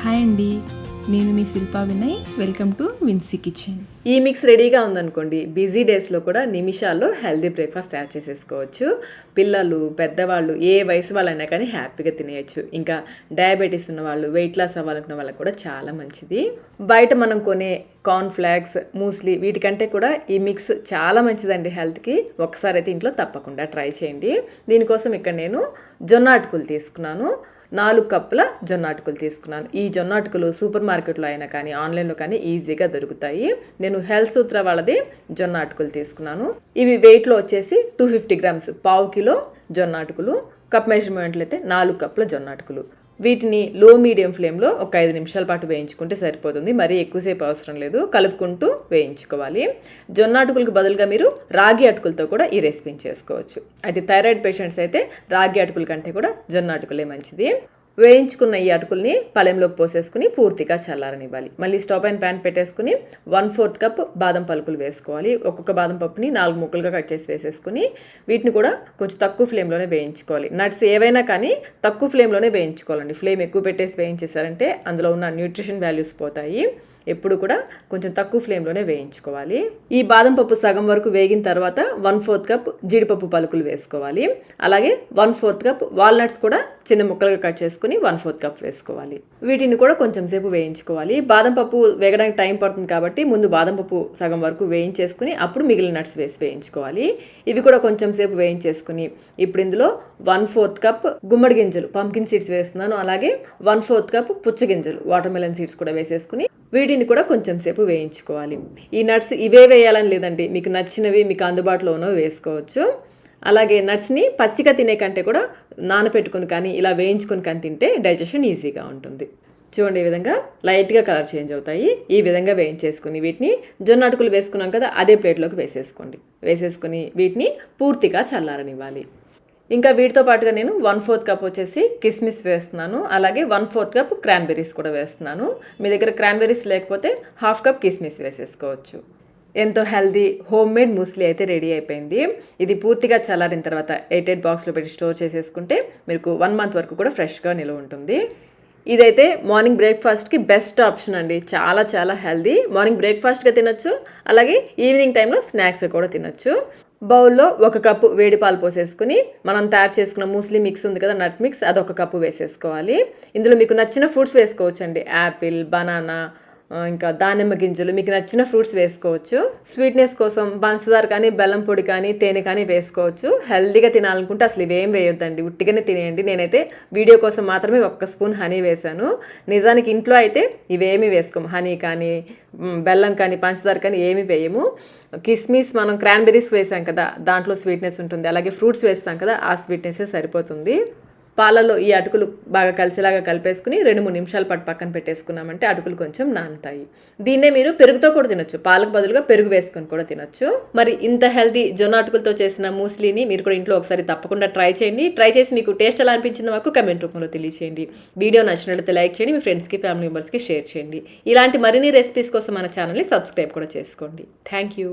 Hi అండి, నేను మీ Shilpa Vinay. Welcome to Vincy kitchen. ఈ మిక్స్ రెడీగా ఉందనుకోండి, బిజీ డేస్లో కూడా నిమిషాల్లో హెల్దీ బ్రేక్ఫాస్ట్ తయారు చేసేసుకోవచ్చు. పిల్లలు, పెద్దవాళ్ళు, ఏ వయసు వాళ్ళైనా కానీ హ్యాపీగా తినేయచ్చు. ఇంకా డయాబెటీస్ ఉన్న వాళ్ళు, వెయిట్ లాస్ అవ్వాలనుకున్న వాళ్ళకి కూడా చాలా మంచిది. బయట మనం కొనే కార్న్ఫ్లాక్స్, మూస్లీ వీటికంటే కూడా ఈ మిక్స్ చాలా మంచిదండి హెల్త్కి. ఒకసారి అయితే ఇంట్లో తప్పకుండా ట్రై చేయండి. దీనికోసం ఇక్కడ నేను జొన్న అటుకులు తీసుకున్నాను. 4 కప్పుల జొన్న అటుకులు తీసుకున్నాను. ఈ జొన్న అటుకులు సూపర్ మార్కెట్లో అయినా కానీ ఆన్లైన్లో కానీ ఈజీగా దొరుకుతాయి. నేను హెల్త్ సూత్ర వాళ్ళది జొన్న అటుకులు తీసుకున్నాను. ఇవి వెయిట్లో వచ్చేసి 250 గ్రామ్స్, పావు కిలో జొన్న అటుకులు. కప్ మెజర్మెంట్లు అయితే 4 కప్పుల జొన్న అటుకులు. వీటిని లో మీడియం ఫ్లేమ్లో ఒక 5 నిమిషాల పాటు వేయించుకుంటే సరిపోతుంది. మరీ ఎక్కువసేపు అవసరం లేదు, కలుపుకుంటూ వేయించుకోవాలి. జొన్న అటుకులకు బదులుగా మీరు రాగి అటుకులతో కూడా ఈ రెసిపీని చేసుకోవచ్చు. అయితే థైరాయిడ్ పేషెంట్స్ అయితే రాగి అటుకుల కంటే కూడా జొన్న అటుకులే మంచిది. వేయించుకున్న ఈ అటుకుల్ని పళ్ళెంలోకి పోసేసుకుని పూర్తిగా చల్లారనివ్వాలి. మళ్ళీ స్టవ్ పైన ప్యాన్ పెట్టేసుకుని 1/4 కప్ బాదం పలుకులు వేసుకోవాలి. ఒక్కొక్క బాదం పప్పుని 4 ముక్కలుగా కట్ చేసి వేసేసుకుని వీటిని కూడా కొంచెం తక్కువ ఫ్లేమ్లోనే వేయించుకోవాలి. నట్స్ ఏవైనా కానీ తక్కువ ఫ్లేమ్లోనే వేయించుకోవాలండి. ఫ్లేమ్ ఎక్కువ పెట్టేసి వేయించేసారంటే అందులో ఉన్న న్యూట్రిషన్ వాల్యూస్ పోతాయి. ఎప్పుడు కూడా కొంచెం తక్కువ ఫ్లేమ్లోనే వేయించుకోవాలి. ఈ బాదం పప్పు సగం వరకు వేగిన తర్వాత 1/4 కప్ జీడిపప్పు పలుకులు వేసుకోవాలి. అలాగే 1/4 కప్ వాల్నట్స్ కూడా చిన్న ముక్కలుగా కట్ చేసుకుని 1/4 కప్ వేసుకోవాలి. వీటిని కూడా కొంచెం సేపు వేయించుకోవాలి. బాదం పప్పు వేగడానికి టైం పడుతుంది కాబట్టి ముందు బాదం పప్పు సగం వరకు వేయించేసుకుని అప్పుడు మిగిలిన నట్స్ వేసి వేయించుకోవాలి. ఇవి కూడా కొంచెం సేపు వేయించేసుకుని ఇప్పుడు ఇందులో 1/4 కప్ గుమ్మడి గింజలు, పంకిన్ సీడ్స్ వేస్తున్నాను. అలాగే 1/4 కప్ పుచ్చగింజలు, వాటర్ మెలన్ సీడ్స్ కూడా వేసేసుకుని వీటిని కూడా కొంచెం సేపు వేయించుకోవాలి. ఈ నట్స్ ఇవే వేయాలని లేదండి, మీకు నచ్చినవి మీకు అందుబాటులో ఉన్నవి వేసుకోవచ్చు. అలాగే నట్స్ని పచ్చిగా తినే కంటే కూడా నానపెట్టుకుని కానీ ఇలా వేయించుకొని కానీ తింటే డైజెషన్ ఈజీగా ఉంటుంది. చూడండి, ఈ విధంగా లైట్గా కలర్ చేంజ్ అవుతాయి. ఈ విధంగా వేయించేసుకుని వీటిని జొన్న అటుకులు వేసుకున్నాం కదా, అదే ప్లేట్లోకి వేసేసుకోండి. వేసేసుకుని వీటిని పూర్తిగా చల్లారనివ్వాలి. ఇంకా వీటితో పాటుగా నేను 1/4 కప్ వచ్చేసి కిస్మిస్ వేస్తున్నాను. అలాగే 1/4 కప్ క్రాన్బెర్రీస్ కూడా వేస్తున్నాను. మీ దగ్గర క్రాన్బెర్రీస్ లేకపోతే 1/2 కప్ కిస్మిస్ వేసేసుకోవచ్చు. ఎంతో హెల్దీ హోమ్ మేడ్ మూస్లీ అయితే రెడీ అయిపోయింది. ఇది పూర్తిగా చల్లారిన తర్వాత ఎయిటెడ్ బాక్స్లో పెట్టి స్టోర్ చేసేసుకుంటే మీకు 1 మంత్ వరకు కూడా ఫ్రెష్గా నిల్వ ఉంటుంది. ఇదైతే మార్నింగ్ బ్రేక్ఫాస్ట్కి బెస్ట్ ఆప్షన్ అండి. చాలా చాలా హెల్దీ. మార్నింగ్ బ్రేక్ఫాస్ట్గా తినొచ్చు, అలాగే ఈవినింగ్ టైంలో స్నాక్స్గా కూడా తినొచ్చు. బౌల్లో 1 కప్పు వేడి పాలు పోసేసుకుని మనం తయారు చేసుకున్న మూస్లీ మిక్స్ ఉంది కదా, నట్ మిక్స్, అది 1 కప్పు వేసేసుకోవాలి. ఇందులో మీకు నచ్చిన ఫ్రూట్స్ వేసుకోవచ్చండి. యాపిల్, బనానా, ఇంకా దానిమ్మ గింజలు, మీకు నచ్చిన ఫ్రూట్స్ వేసుకోవచ్చు. స్వీట్నెస్ కోసం పంచదార కానీ, బెల్లం పొడి కానీ, తేనె కానీ వేసుకోవచ్చు. హెల్తీగా తినాలనుకుంటే అసలు ఇవేం వేయొద్దండి, ఉట్టిగానే తినేయండి. నేనైతే వీడియో కోసం మాత్రమే 1 స్పూన్ హనీ వేశాను. నిజానికి ఇంట్లో అయితే ఇవేమీ వేసుకోము. హనీ కానీ, బెల్లం కానీ, పంచదార కానీ ఏమీ వేయము. కిస్మిస్, మనం క్రాన్బెర్రీస్ వేసాం కదా, దాంట్లో స్వీట్నెస్ ఉంటుంది. అలాగే ఫ్రూట్స్ వేస్తాం కదా, ఆ స్వీట్నెస్సే సరిపోతుంది. పాలలో ఈ అటుకులు బాగా కలిసేలాగా కలిపేసుకుని 2-3 నిమిషాల పాటు పక్కన పెట్టేసుకున్నామంటే అటుకులు కొంచెం నానుతాయి. దీన్నే మీరు పెరుగుతో కూడా తినొచ్చు. పాలకు బదులుగా పెరుగు వేసుకొని కూడా తినొచ్చు. మరి ఇంత హెల్తీ జొన్న అటుకులతో చేసిన మూస్లీని మీరు కూడా ఇంట్లో ఒకసారి తప్పకుండా ట్రై చేయండి. ట్రై చేసి మీకు టేస్ట్ ఎలా అనిపించిందో మాకు కమెంట్ రూపంలో తెలియచేయండి. వీడియో నచ్చినట్లయితే లైక్ చేయండి, మీ ఫ్రెండ్స్కి, ఫ్యామిలీ మెంబర్స్కి షేర్ చేయండి. ఇలాంటి మరిన్ని రెసిపీస్ కోసం మన ఛానల్ని సబ్స్క్రైబ్ కూడా చేసుకోండి. Thank you.